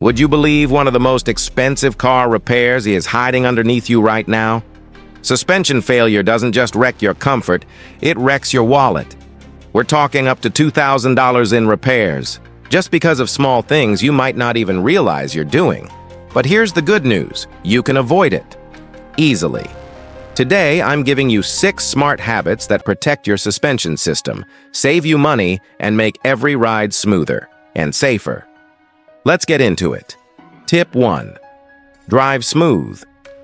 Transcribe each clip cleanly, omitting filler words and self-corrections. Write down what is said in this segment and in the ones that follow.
Would you believe one of the most expensive car repairs is hiding underneath you right now? Suspension failure doesn't just wreck your comfort, it wrecks your wallet. We're talking up to $2,000 in repairs, just because of small things you might not even realize you're doing. But here's the good news, you can avoid it. Easily. Today, I'm giving you 6 smart habits that protect your suspension system, save you money, and make every ride smoother and safer. Let's get into it. Tip 1. Drive smooth.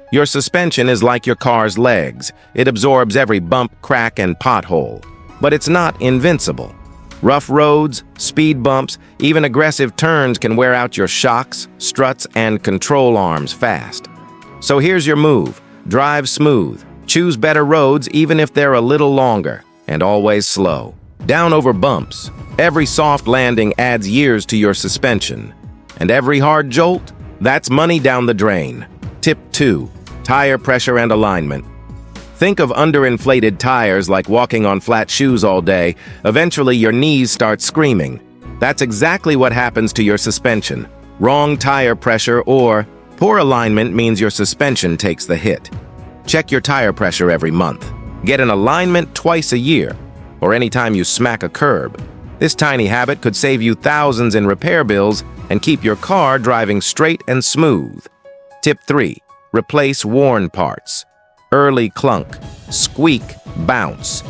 Your suspension is like your car's legs. It absorbs every bump, crack, and pothole. But it's not invincible. Rough roads, speed bumps, even aggressive turns can wear out your shocks, struts, and control arms fast. So here's your move. Drive smooth. Choose better roads even if they're a little longer, and always slow. Down over bumps. Every soft landing adds years to your suspension. And every hard jolt, that's money down the drain. Tip 2. Tire pressure and alignment. Think of underinflated tires like walking on flat shoes all day. Eventually, your knees start screaming. That's exactly what happens to your suspension. Wrong tire pressure or poor alignment means your suspension takes the hit. Check your tire pressure every month. Get an alignment twice a year, or anytime you smack a curb. This tiny habit could save you thousands in repair bills and keep your car driving straight and smooth. Tip 3. Replace worn parts. Early clunk, squeak, bounce.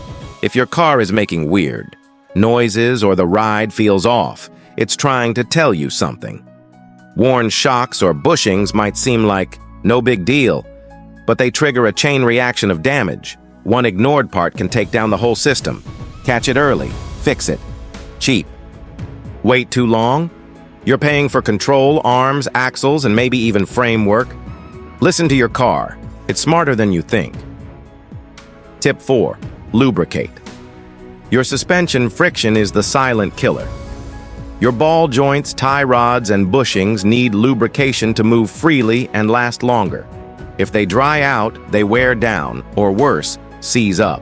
If your car is making weird noises or the ride feels off, it's trying to tell you something. Worn shocks or bushings might seem like no big deal, but they trigger a chain reaction of damage. One ignored part can take down the whole system. Catch it early, fix it. Cheap. Wait too long? You're paying for control, arms, axles, and maybe even framework. Listen to your car. It's smarter than you think. Tip 4. Lubricate. Your suspension friction is the silent killer. Your ball joints, tie rods, and bushings need lubrication to move freely and last longer. If they dry out, they wear down, or worse, seize up.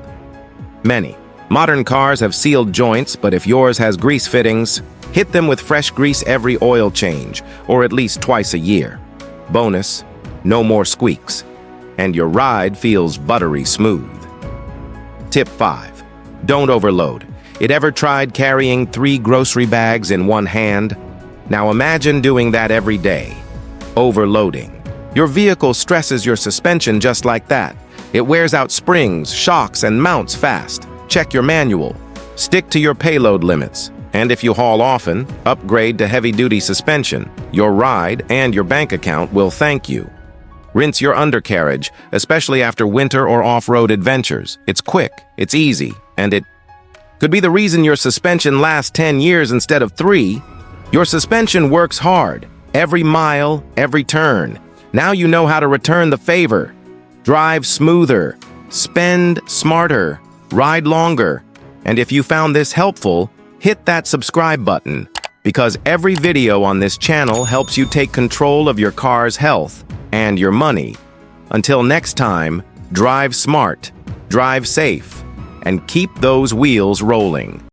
Many modern cars have sealed joints, but if yours has grease fittings, hit them with fresh grease every oil change, or at least twice a year. Bonus, no more squeaks, and your ride feels buttery smooth. Tip 5. Don't overload. It ever tried carrying 3 grocery bags in one hand? Now imagine doing that every day. Overloading. Your vehicle stresses your suspension just like that. It wears out springs, shocks, and mounts fast. Check your manual. Stick to your payload limits. And if you haul often, upgrade to heavy-duty suspension. Your ride and your bank account will thank you. Rinse your undercarriage, especially after winter or off-road adventures. It's quick, it's easy, and it could be the reason your suspension lasts 10 years instead of 3. Your suspension works hard, every mile, every turn. Now you know how to return the favor. Drive smoother, spend smarter, ride longer. And if you found this helpful, hit that subscribe button, because every video on this channel helps you take control of your car's health and your money. Until next time, drive smart, drive safe, and keep those wheels rolling.